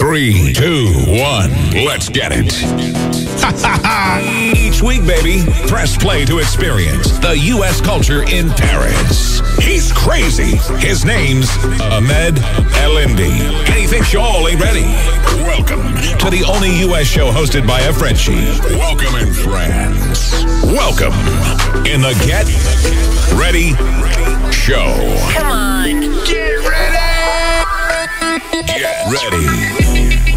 3, 2, 1, let's get it. Each week, baby, press play to experience the U.S. culture in Paris. He's crazy. His name's Ahmed Elindi. And he thinks y'all ain't ready. Welcome to the only U.S. show hosted by a Frenchie. Welcome in France. Welcome in the Get Ready Show. Come on. Get ready. Get ready.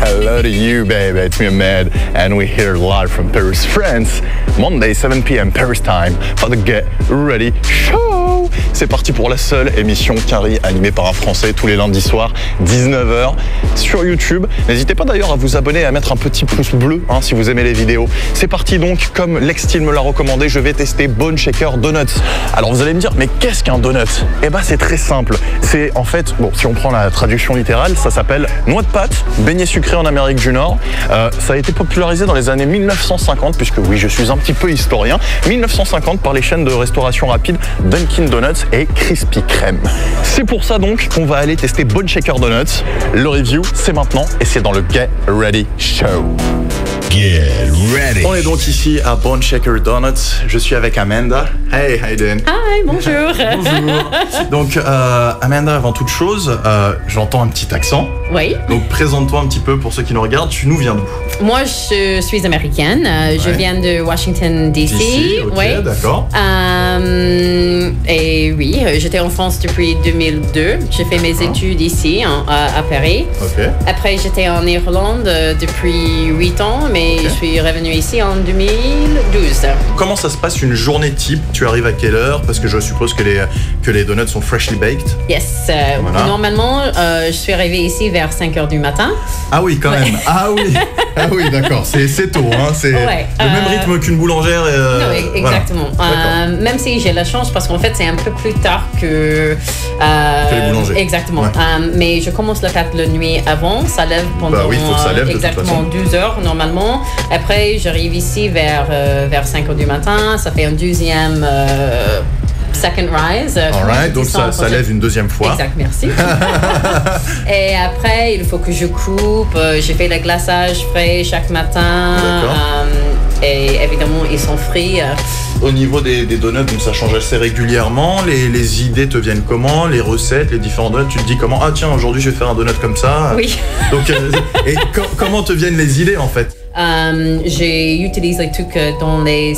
Hello to you, baby. It's me, Ahmed, and we're here live from Paris, France. Monday, 7 p.m. Paris time for the Get Ready Show. C'est parti pour la seule émission Carrie animée par un Français tous les lundis soirs, 19h sur YouTube. N'hésitez pas d'ailleurs à vous abonner et à mettre un petit pouce bleu si vous aimez les vidéos. C'est parti donc, comme Lex-Steel me l'a recommandé, je vais tester Bone Shaker Donuts. Alors vous allez me dire, mais qu'est-ce qu'un donut? Eh ben c'est très simple. C'est en fait, bon, si on prend la traduction littérale, ça s'appelle noix de pâte, beignet sucré en Amérique du Nord. Ça a été popularisé dans les années 1950, puisque oui, je suis un petit peu historien. 1950 par les chaînes de restauration rapide Dunkin' Donuts et Krispy Kreme. C'est pour ça donc qu'on va aller tester Bone Shaker Donuts. Le review, c'est maintenant et c'est dans le Get Ready Show. Get ready. On est donc ici à Bone Shaker Donuts. Je suis avec Amanda. Hey, how you doing? Hi, bonjour. Bonjour. Donc, Amanda, avant toute chose, j'entends un petit accent. Oui. Donc, présente-toi un petit peu pour ceux qui nous regardent. Tu nous viens d'où? Moi, je suis américaine. Je viens de Washington, D.C. Ok, oui. d'accord. Et oui, j'étais en France depuis 2002. J'ai fait mes études ici, à Paris. Ok. Après, j'étais en Irlande depuis 8 ans, mais je suis revenue ici en 2012. Comment ça se passe une journée type? Tu arrives à quelle heure? Parce que je suppose que les donuts sont freshly baked. Yes. Voilà. Normalement, je suis arrivée ici vers 5h du matin. Ah oui, quand même. Ah oui, d'accord. C'est tôt, hein. C'est le même rythme qu'une boulangère. Non, exactement. Voilà. Même si j'ai la chance, parce qu'en fait, c'est un peu plus tard que les boulangers. Exactement. Ouais. Mais je commence le fait la nuit avant. Ça lève pendant oui, il faut que ça lève, de exactement toute façon. 12 heures normalement. Après, j'arrive ici vers 5h du matin. Ça fait un deuxième second rise. Alright, donc ça lève une deuxième fois. Exact, merci. Et après, il faut que je coupe. J'ai fait le glaçage frais chaque matin. Et évidemment, ils sont frits. Au niveau des donuts, donc ça change assez régulièrement. Les idées te viennent comment? Les recettes, les différents donuts, tu te dis comment? Ah tiens, aujourd'hui je vais faire un donut comme ça. Oui. Donc, et comment te viennent les idées en fait? J'utilise les trucs dans les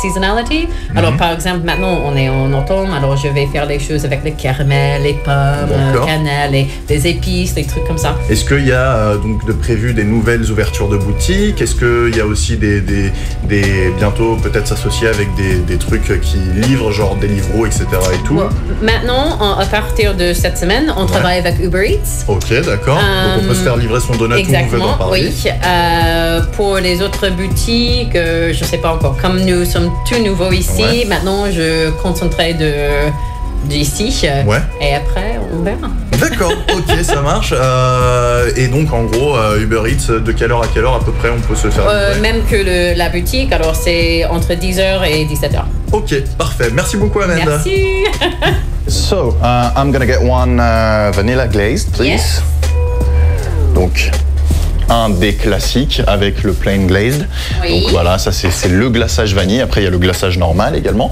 seasonality. Alors par exemple, maintenant on est en automne, alors je vais faire les choses avec le caramel, les pommes, le cannelle, les épices, des trucs comme ça. Est-ce qu'il y a donc de prévu des nouvelles ouvertures de boutiques? Est-ce qu'il y a aussi des bientôt peut-être s'associer avec des trucs qui livrent, genre Deliveroo, etc. et tout? Well, maintenant, à partir de cette semaine, on travaille avec Uber Eats. Ok, d'accord. Donc on peut se faire livrer son donut où on veut dans Paris. Oui. Pour les autres boutiques, je ne sais pas encore. Comme nous sommes tout nouveaux ici, maintenant je concentrerai d'ici. Et après, on verra. D'accord, ok, ça marche. Et donc, en gros, Uber Eats, de quelle heure à quelle heure à peu près on peut se faire livrer? Même que la boutique, alors c'est entre 10h et 17h. Ok, parfait. Merci beaucoup, Amanda. Merci. So, I'm gonna get one vanilla glazed, please. Yes. Donc, un des classiques avec le plain glazed. Oui. Donc voilà, ça c'est le glaçage vanille. Après, il y a le glaçage normal également.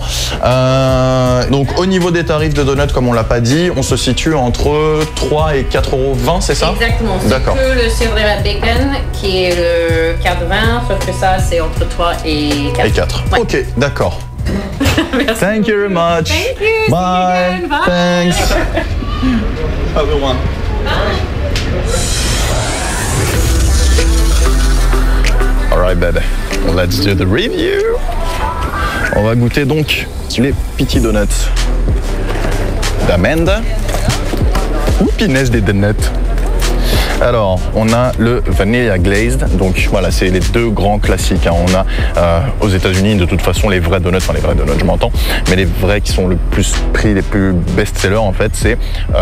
Donc au niveau des tarifs de donuts, comme on l'a pas dit, on se situe entre 3 et 4,20 €, c'est ça? Exactement. D'accord. C'est que le Silver Bacon qui est le 4,20 €, sauf que ça c'est entre 3 et 4. Et 4. Ouais. Ok, d'accord. Merci. Thank you very much. Thank you. Bye. See you again. Bye. Thanks. Have a one. Alright, baby. Let's do the review. On va goûter donc les petits donuts d'Amanda. Ou pinaise des donuts. Alors, on a le Vanilla Glazed. Donc voilà, c'est les deux grands classiques. On a aux États-Unis, de toute façon, les vrais donuts, je m'entends, mais les vrais qui sont le plus pris, les plus best-sellers, en fait, c'est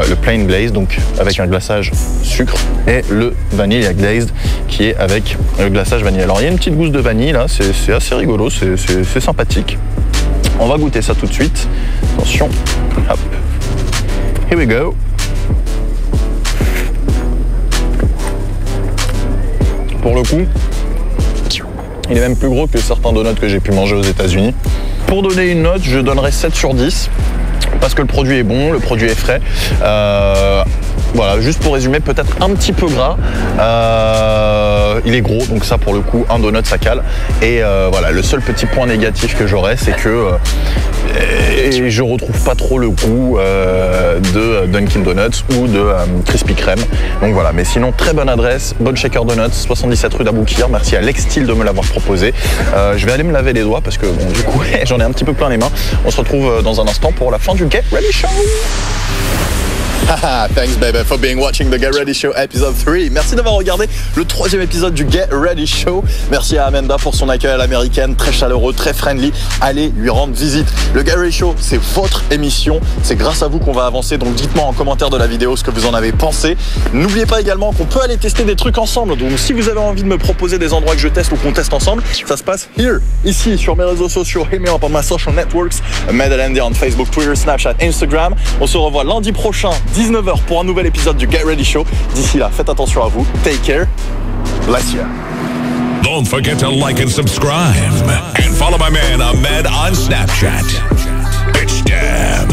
le Plain Glazed, donc avec un glaçage sucre, et le Vanilla Glazed, qui est avec le glaçage vanille. Alors, il y a une petite gousse de vanille, là, c'est assez rigolo, c'est sympathique. On va goûter ça tout de suite. Attention, hop. Here we go. pour le coup, il est même plus gros que certains donuts que j'ai pu manger aux États-Unis. Pour donner une note, je donnerais 7 sur 10. Parce que le produit est bon, le produit est frais. Voilà, juste pour résumer, peut-être un petit peu gras. Il est gros, donc ça pour le coup, un donut ça cale. Et voilà, le seul petit point négatif que j'aurais, c'est que je retrouve pas trop le goût de Dunkin' Donuts ou de Krispy Kreme. Donc voilà, mais sinon très bonne adresse, bonne Shaker Donuts, 77 rue d'Aboukir. Merci à Lextile de me l'avoir proposé. Je vais aller me laver les doigts parce que bon, du coup j'en ai un petit peu plein les mains. On se retrouve dans un instant pour la fin du Get Ready Show. Haha, thanks baby for being watching the Get Ready Show episode 3. Merci d'avoir regardé le 3e épisode du Get Ready Show. Merci à Amanda pour son accueil à l'américaine, très chaleureux, très friendly. Allez lui rendre visite. Le Get Ready Show, c'est votre émission. C'est grâce à vous qu'on va avancer. Donc dites-moi en commentaire de la vidéo ce que vous en avez pensé. N'oubliez pas également qu'on peut aller tester des trucs ensemble. Donc si vous avez envie de me proposer des endroits que je teste ou qu'on teste ensemble, ça se passe here, ici, sur mes réseaux sociaux. Hit me up on my social networks. Ahmed Alendi on Facebook, Twitter, Snapchat, Instagram. On se revoit lundi prochain, 19h pour un nouvel épisode du Get Ready Show. D'ici là, faites attention à vous. Take care. Bless you. Don't forget to like and subscribe. And follow my man Ahmed on Snapchat. Bitch damn.